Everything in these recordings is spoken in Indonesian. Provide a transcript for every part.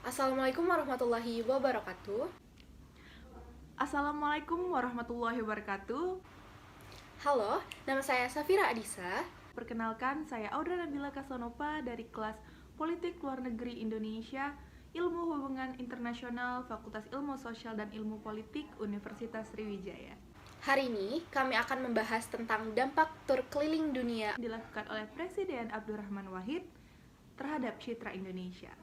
Assalamualaikum warahmatullahi wabarakatuh. Assalamualaikum warahmatullahi wabarakatuh. Halo, nama saya Safira Adisa. Perkenalkan, saya Audra Nabila Kasonova dari kelas Politik Luar Negeri Indonesia, Ilmu Hubungan Internasional, Fakultas Ilmu Sosial dan Ilmu Politik, Universitas Sriwijaya. Hari ini kami akan membahas tentang dampak tur keliling dunia Dilakukan oleh Presiden Abdurrahman Wahid terhadap citra Indonesia.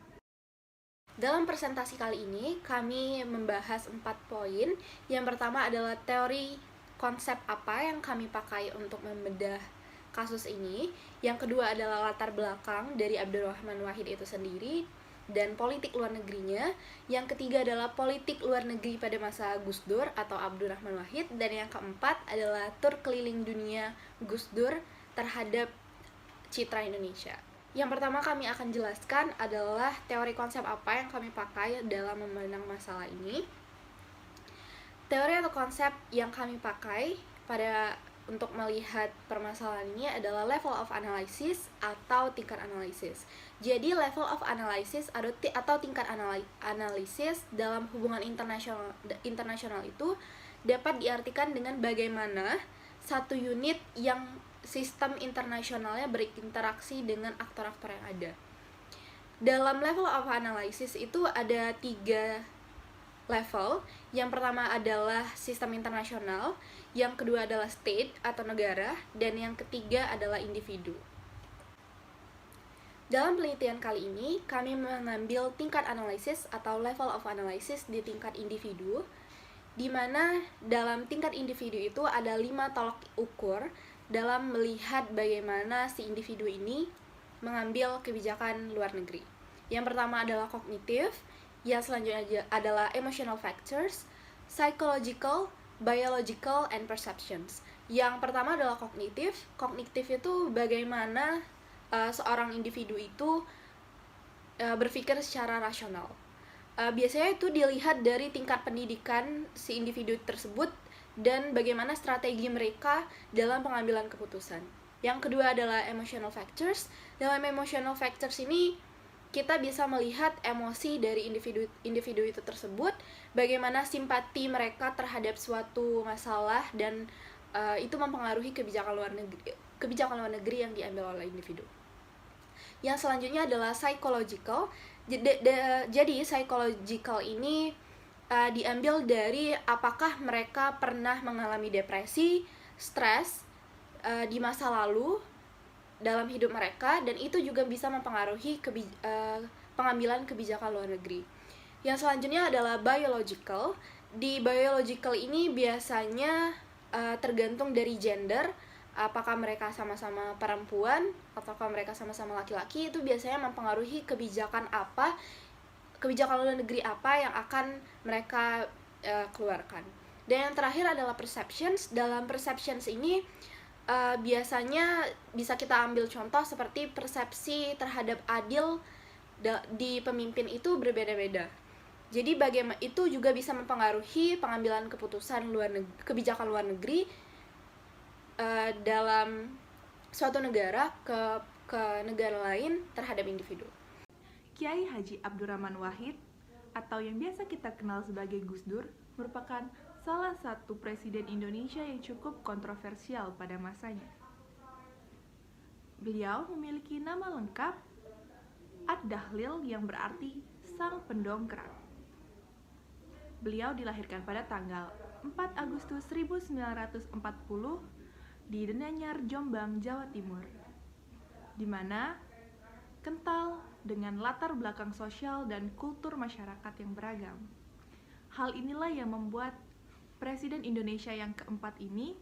Dalam presentasi kali ini, kami membahas 4 poin. Yang pertama adalah teori konsep apa yang kami pakai untuk membedah kasus ini. Yang kedua adalah latar belakang dari Abdurrahman Wahid itu sendiri dan politik luar negerinya. Yang ketiga adalah politik luar negeri pada masa Gus Dur atau Abdurrahman Wahid. Dan yang keempat adalah tur keliling dunia Gus Dur terhadap citra Indonesia. Yang pertama kami akan jelaskan adalah teori konsep apa yang kami pakai dalam memandang masalah ini. Teori atau konsep yang kami pakai untuk melihat permasalahan ini adalah level of analysis atau tingkat analisis. Jadi level of analysis atau tingkat analisis dalam hubungan internasional itu dapat diartikan dengan bagaimana satu unit yang sistem internasionalnya berinteraksi dengan aktor-aktor yang ada. Dalam level of analysis itu ada 3 level. Yang pertama adalah sistem internasional, yang kedua adalah state atau negara, dan yang ketiga adalah individu. Dalam penelitian kali ini, kami mengambil tingkat analisis atau level of analysis di tingkat individu, di mana dalam tingkat individu itu ada 5 tolak ukur dalam melihat bagaimana si individu ini mengambil kebijakan luar negeri. Yang pertama adalah kognitif, yang selanjutnya adalah emotional factors, psychological, biological, and perceptions. Yang pertama adalah kognitif. Kognitif itu bagaimana seorang individu itu berpikir secara rasional. Biasanya itu dilihat dari tingkat pendidikan si individu tersebut dan bagaimana strategi mereka dalam pengambilan keputusan. Yang kedua adalah emotional factors. Dalam emotional factors ini kita bisa melihat emosi dari individu itu tersebut, bagaimana simpati mereka terhadap suatu masalah dan itu mempengaruhi kebijakan luar negeri yang diambil oleh individu. Yang selanjutnya adalah psychological. Jadi psychological ini diambil dari apakah mereka pernah mengalami depresi, stres di masa lalu dalam hidup mereka, dan itu juga bisa mempengaruhi pengambilan kebijakan luar negeri. Yang selanjutnya adalah biological. Di biological ini biasanya tergantung dari gender, apakah mereka sama-sama perempuan ataukah mereka sama-sama laki-laki, itu biasanya mempengaruhi kebijakan luar negeri apa yang akan mereka keluarkan. Dan yang terakhir adalah perceptions. Dalam perceptions ini biasanya bisa kita ambil contoh seperti persepsi terhadap adil di pemimpin itu berbeda-beda. Jadi bagaimana itu juga bisa mempengaruhi pengambilan keputusan kebijakan luar negeri dalam suatu negara ke negara lain terhadap individu. Kiai Haji Abdurrahman Wahid atau yang biasa kita kenal sebagai Gus Dur merupakan salah satu presiden Indonesia yang cukup kontroversial pada masanya. Beliau memiliki nama lengkap Ad-Dahlil yang berarti Sang Pendongkrak. Beliau dilahirkan pada tanggal 4 Agustus 1940 di Denanyar, Jombang, Jawa Timur, di mana kental dengan latar belakang sosial dan kultur masyarakat yang beragam. Hal inilah yang membuat Presiden Indonesia yang keempat ini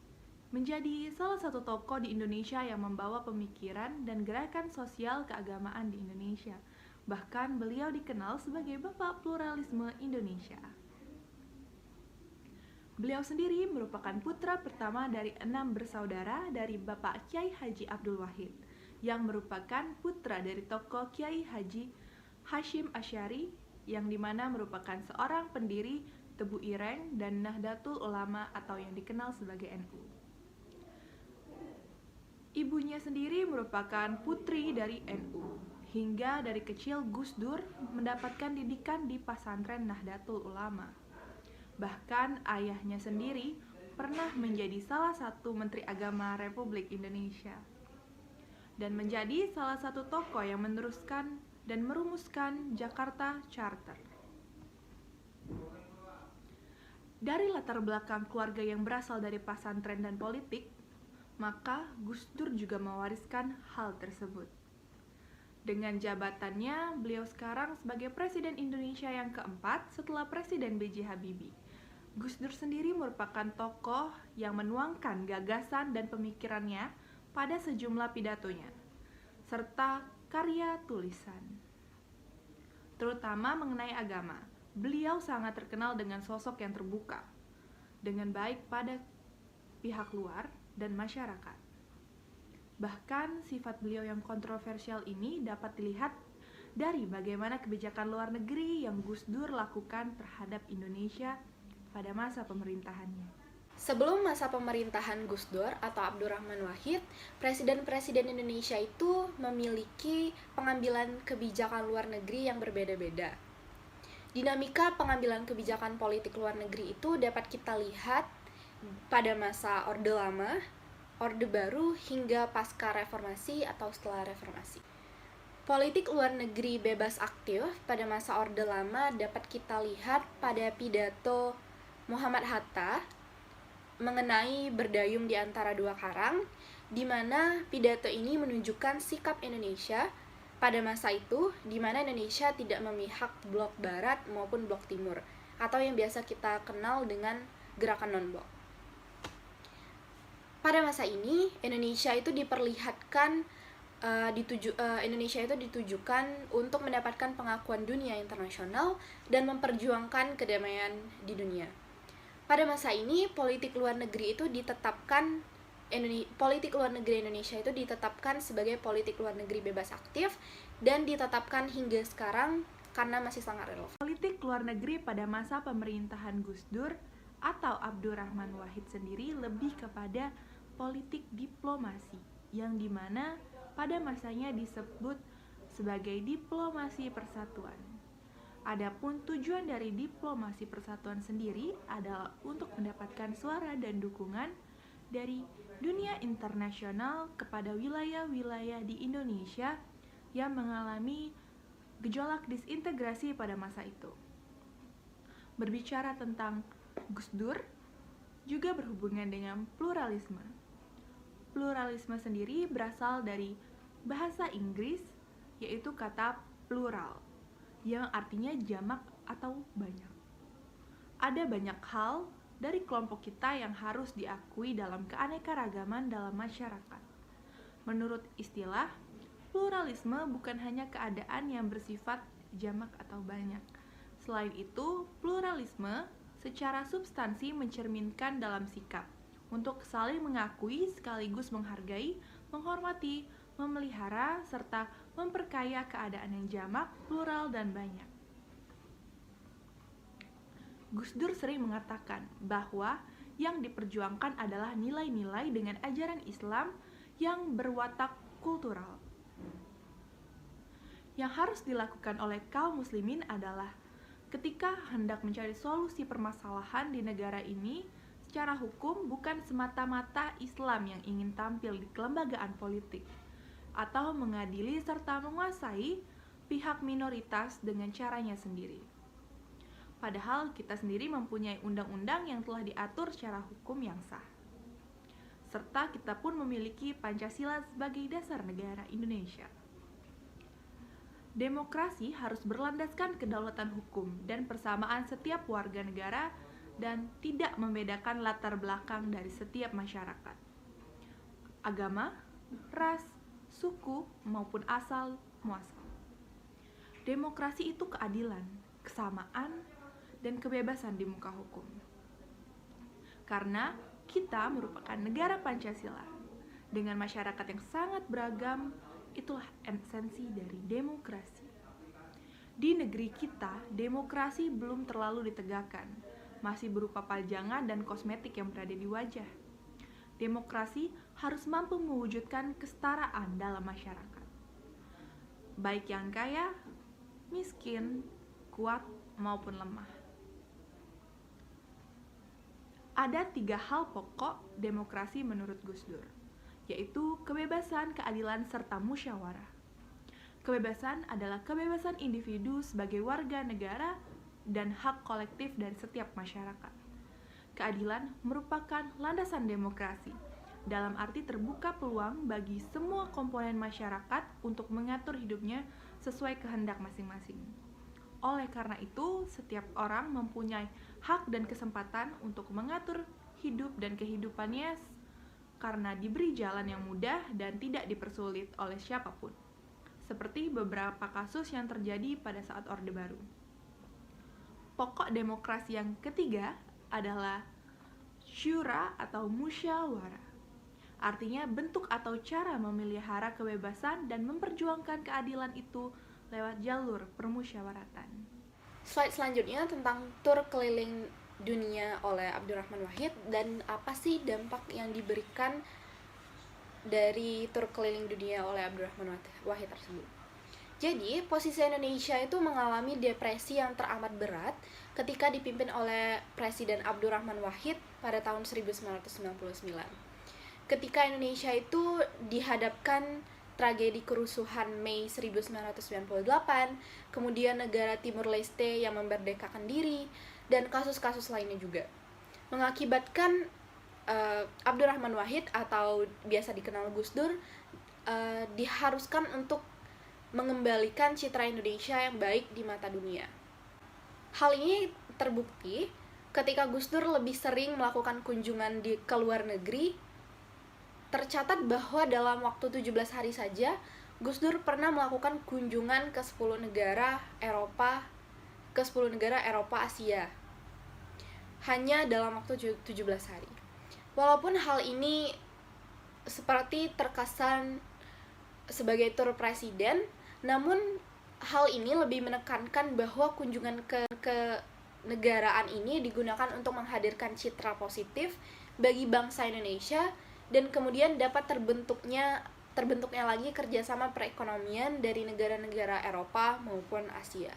menjadi salah satu tokoh di Indonesia yang membawa pemikiran dan gerakan sosial keagamaan di Indonesia. Bahkan beliau dikenal sebagai Bapak Pluralisme Indonesia. Beliau sendiri merupakan putra pertama dari 6 bersaudara dari Bapak Kiai Haji Abdul Wahid, yang merupakan putra dari tokoh Kiai Haji Hashim Asy'ari, yang dimana merupakan seorang pendiri Tebu Ireng dan Nahdlatul Ulama atau yang dikenal sebagai NU. Ibunya sendiri merupakan putri dari NU, hingga dari kecil Gus Dur mendapatkan didikan di pesantren Nahdlatul Ulama. Bahkan ayahnya sendiri pernah menjadi salah satu Menteri Agama Republik Indonesia dan menjadi salah satu tokoh yang meneruskan dan merumuskan Jakarta Charter. Dari latar belakang keluarga yang berasal dari pesantren dan politik, maka Gus Dur juga mewariskan hal tersebut. Dengan jabatannya, beliau sekarang sebagai Presiden Indonesia yang keempat setelah Presiden B.J. Habibie. Gus Dur sendiri merupakan tokoh yang menuangkan gagasan dan pemikirannya pada sejumlah pidatonya, serta karya tulisan, terutama mengenai agama. Beliau sangat terkenal dengan sosok yang terbuka, dengan baik pada pihak luar dan masyarakat. Bahkan sifat beliau yang kontroversial ini dapat dilihat dari bagaimana kebijakan luar negeri yang Gus Dur lakukan terhadap Indonesia pada masa pemerintahannya. Sebelum masa pemerintahan Gus Dur atau Abdurrahman Wahid, presiden-presiden Indonesia itu memiliki pengambilan kebijakan luar negeri yang berbeda-beda. Dinamika pengambilan kebijakan politik luar negeri itu dapat kita lihat pada masa Orde Lama, Orde Baru, hingga pasca reformasi atau setelah reformasi. Politik luar negeri bebas aktif pada masa Orde Lama dapat kita lihat pada pidato Muhammad Hatta mengenai berdayung di antara dua karang, di mana pidato ini menunjukkan sikap Indonesia pada masa itu, di mana Indonesia tidak memihak blok barat maupun blok timur, atau yang biasa kita kenal dengan gerakan non-blok. Pada masa ini, Indonesia itu diperlihatkan Indonesia itu ditujukan untuk mendapatkan pengakuan dunia internasional dan memperjuangkan kedamaian di dunia. Pada masa ini, politik luar negeri Indonesia itu ditetapkan sebagai politik luar negeri bebas aktif dan ditetapkan hingga sekarang karena masih sangat relevan. Politik luar negeri pada masa pemerintahan Gus Dur atau Abdurrahman Wahid sendiri lebih kepada politik diplomasi, yang dimana pada masanya disebut sebagai diplomasi persatuan. Adapun tujuan dari diplomasi persatuan sendiri adalah untuk mendapatkan suara dan dukungan dari dunia internasional kepada wilayah-wilayah di Indonesia yang mengalami gejolak disintegrasi pada masa itu. Berbicara tentang Gus Dur juga berhubungan dengan pluralisme. Pluralisme sendiri berasal dari bahasa Inggris, yaitu kata plural, yang artinya jamak atau banyak. Ada banyak hal dari kelompok kita yang harus diakui dalam keanekaragaman dalam masyarakat. Menurut istilah, pluralisme bukan hanya keadaan yang bersifat jamak atau banyak. Selain itu, pluralisme secara substansi mencerminkan dalam sikap untuk saling mengakui sekaligus menghargai, menghormati, memelihara, serta memperkaya keadaan yang jamak, plural, dan banyak. Gus Dur sering mengatakan bahwa yang diperjuangkan adalah nilai-nilai dengan ajaran Islam yang berwatak kultural. Yang harus dilakukan oleh kaum muslimin adalah ketika hendak mencari solusi permasalahan di negara ini, secara hukum bukan semata-mata Islam yang ingin tampil di kelembagaan politik atau mengadili serta menguasai pihak minoritas dengan caranya sendiri. Padahal kita sendiri mempunyai undang-undang yang telah diatur secara hukum yang sah. Serta kita pun memiliki Pancasila sebagai dasar negara Indonesia. Demokrasi harus berlandaskan kedaulatan hukum dan persamaan setiap warga negara dan tidak membedakan latar belakang dari setiap masyarakat, agama, ras, suku, maupun asal muasal. Demokrasi itu keadilan, kesamaan, dan kebebasan di muka hukum. Karena kita merupakan negara Pancasila dengan masyarakat yang sangat beragam, itulah esensi dari demokrasi. Di negeri kita, demokrasi belum terlalu ditegakkan, masih berupa pajangan dan kosmetik yang berada di wajah. Demokrasi harus mampu mewujudkan kesetaraan dalam masyarakat. baik yang kaya, miskin, kuat, maupun lemah. Ada 3 hal pokok demokrasi menurut Gus Dur, yaitu kebebasan, keadilan, serta musyawarah. Kebebasan adalah kebebasan individu sebagai warga negara dan hak kolektif dari setiap masyarakat. Keadilan merupakan landasan demokrasi, dalam arti terbuka peluang bagi semua komponen masyarakat untuk mengatur hidupnya sesuai kehendak masing-masing. Oleh karena itu, setiap orang mempunyai hak dan kesempatan untuk mengatur hidup dan kehidupannya karena diberi jalan yang mudah dan tidak dipersulit oleh siapapun. Seperti beberapa kasus yang terjadi pada saat Orde Baru. Pokok demokrasi yang ketiga adalah syura atau musyawarah. Artinya bentuk atau cara memelihara kebebasan dan memperjuangkan keadilan itu lewat jalur permusyawaratan. Slide selanjutnya tentang tur keliling dunia oleh Abdurrahman Wahid dan apa sih dampak yang diberikan dari tur keliling dunia oleh Abdurrahman Wahid tersebut. Jadi, posisi Indonesia itu mengalami depresi yang teramat berat ketika dipimpin oleh Presiden Abdurrahman Wahid pada tahun 1999. Ketika Indonesia itu dihadapkan tragedi kerusuhan Mei 1998, kemudian negara Timur Leste yang memerdekakan diri, dan kasus-kasus lainnya juga. Mengakibatkan Abdurrahman Wahid atau biasa dikenal Gus Dur diharuskan untuk mengembalikan citra Indonesia yang baik di mata dunia. Hal ini terbukti ketika Gus Dur lebih sering melakukan kunjungan ke luar negeri. Tercatat bahwa dalam waktu 17 hari saja, Gus Dur pernah melakukan kunjungan ke 10 negara Eropa, Asia. Hanya dalam waktu 17 hari. Walaupun hal ini seperti terkesan sebagai tur presiden, namun hal ini lebih menekankan bahwa kunjungan ke negaraan ini digunakan untuk menghadirkan citra positif bagi bangsa Indonesia dan kemudian dapat terbentuknya lagi kerjasama perekonomian dari negara-negara Eropa maupun Asia.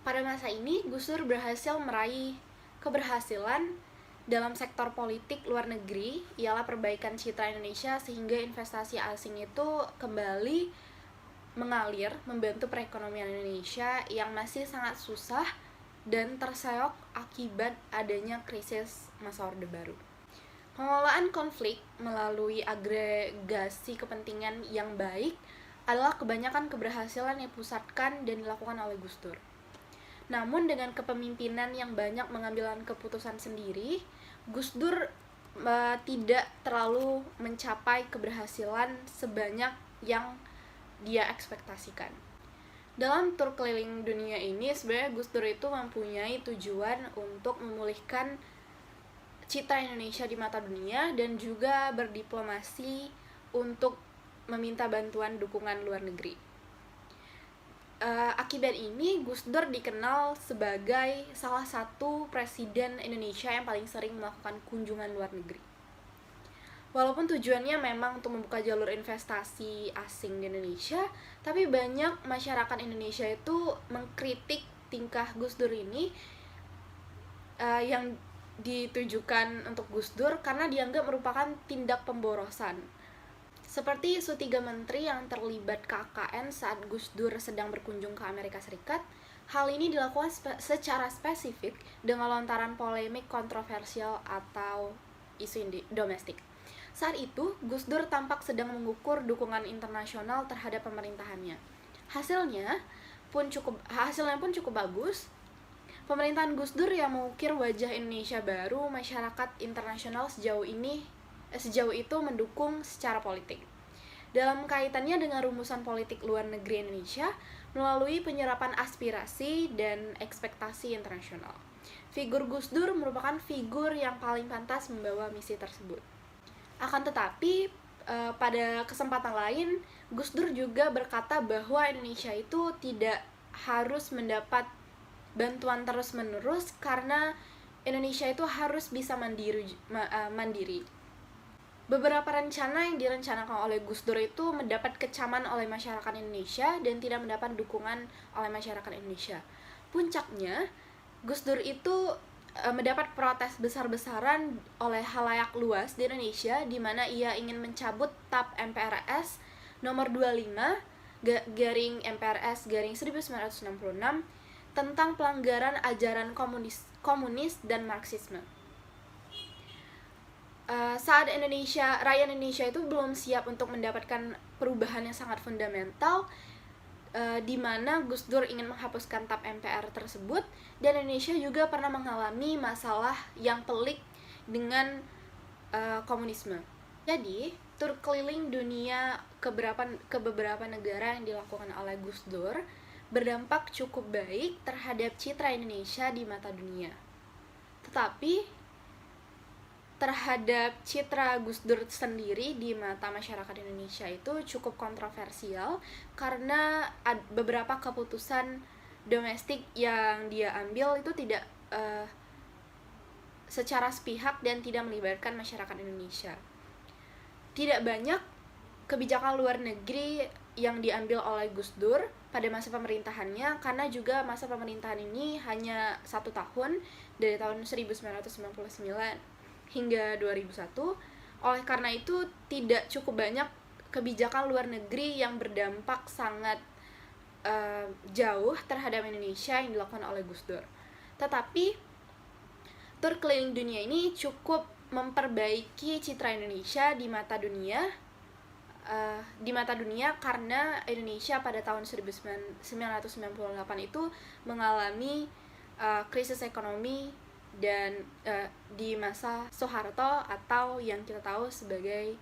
Pada masa ini, Gus Dur berhasil meraih keberhasilan dalam sektor politik luar negeri, ialah perbaikan citra Indonesia sehingga investasi asing itu kembali mengalir membantu perekonomian Indonesia yang masih sangat susah dan terseok akibat adanya krisis masa Orde Baru. Pengelolaan konflik melalui agregasi kepentingan yang baik adalah kebanyakan keberhasilan yang dipusatkan dan dilakukan oleh Gus Dur. Namun dengan kepemimpinan yang banyak mengambil keputusan sendiri, Gus Dur tidak terlalu mencapai keberhasilan sebanyak yang dia ekspektasikan. Dalam tur keliling dunia ini, sebenarnya Gus Dur itu mempunyai tujuan untuk memulihkan citra Indonesia di mata dunia dan juga berdiplomasi untuk meminta bantuan dukungan luar negeri. Akibat ini, Gus Dur dikenal sebagai salah satu presiden Indonesia yang paling sering melakukan kunjungan luar negeri. Walaupun tujuannya memang untuk membuka jalur investasi asing di Indonesia, tapi banyak masyarakat Indonesia itu mengkritik tingkah Gus Dur ini yang ditujukan untuk Gus Dur karena dianggap merupakan tindak pemborosan. Seperti isu 3 menteri yang terlibat KKN saat Gus Dur sedang berkunjung ke Amerika Serikat, hal ini dilakukan secara spesifik dengan lontaran polemik kontroversial atau isu domestik. Saat itu, Gus Dur tampak sedang mengukur dukungan internasional terhadap pemerintahannya. Hasilnya pun cukup bagus. Pemerintahan Gus Dur yang mengukir wajah Indonesia baru, masyarakat internasional sejauh itu mendukung secara politik. Dalam kaitannya dengan rumusan politik luar negeri Indonesia melalui penyerapan aspirasi dan ekspektasi internasional. Figur Gus Dur merupakan figur yang paling pantas membawa misi tersebut. Akan tetapi, pada kesempatan lain, Gus Dur juga berkata bahwa Indonesia itu tidak harus mendapat bantuan terus-menerus karena Indonesia itu harus bisa mandiri. Beberapa rencana yang direncanakan oleh Gus Dur itu mendapat kecaman oleh masyarakat Indonesia dan tidak mendapat dukungan oleh masyarakat Indonesia. Puncaknya, Gus Dur itu mendapat protes besar-besaran oleh halayak luas di Indonesia, di mana ia ingin mencabut TAP MPRS nomor 25 garing MPRS garing 1966 tentang pelanggaran ajaran komunis dan Marxisme. Saat rakyat Indonesia itu belum siap untuk mendapatkan perubahan yang sangat fundamental, di mana Gus Dur ingin menghapuskan TAP MPR tersebut, dan Indonesia juga pernah mengalami masalah yang pelik dengan komunisme. Jadi, tur keliling dunia ke beberapa negara yang dilakukan oleh Gus Dur berdampak cukup baik terhadap citra Indonesia di mata dunia. Tetapi terhadap citra Gus Dur sendiri di mata masyarakat Indonesia itu cukup kontroversial karena beberapa keputusan domestik yang dia ambil itu tidak secara sepihak dan tidak melibatkan masyarakat Indonesia. Tidak banyak kebijakan luar negeri yang diambil oleh Gus Dur pada masa pemerintahannya, karena juga masa pemerintahan ini hanya 1 tahun, dari tahun 1999 hingga 2001. Oleh karena itu tidak cukup banyak kebijakan luar negeri yang berdampak sangat jauh terhadap Indonesia yang dilakukan oleh Gus Dur. Tetapi tur keliling dunia ini cukup memperbaiki citra Indonesia di mata dunia, karena Indonesia pada tahun 1998 itu mengalami krisis ekonomi dan di masa Soeharto atau yang kita tahu sebagai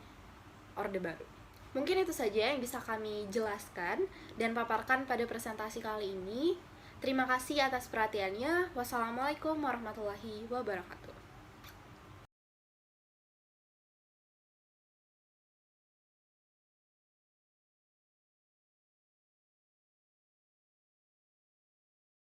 Orde Baru. Mungkin itu saja yang bisa kami jelaskan dan paparkan pada presentasi kali ini. Terima kasih atas perhatiannya. Wassalamualaikum warahmatullahi wabarakatuh.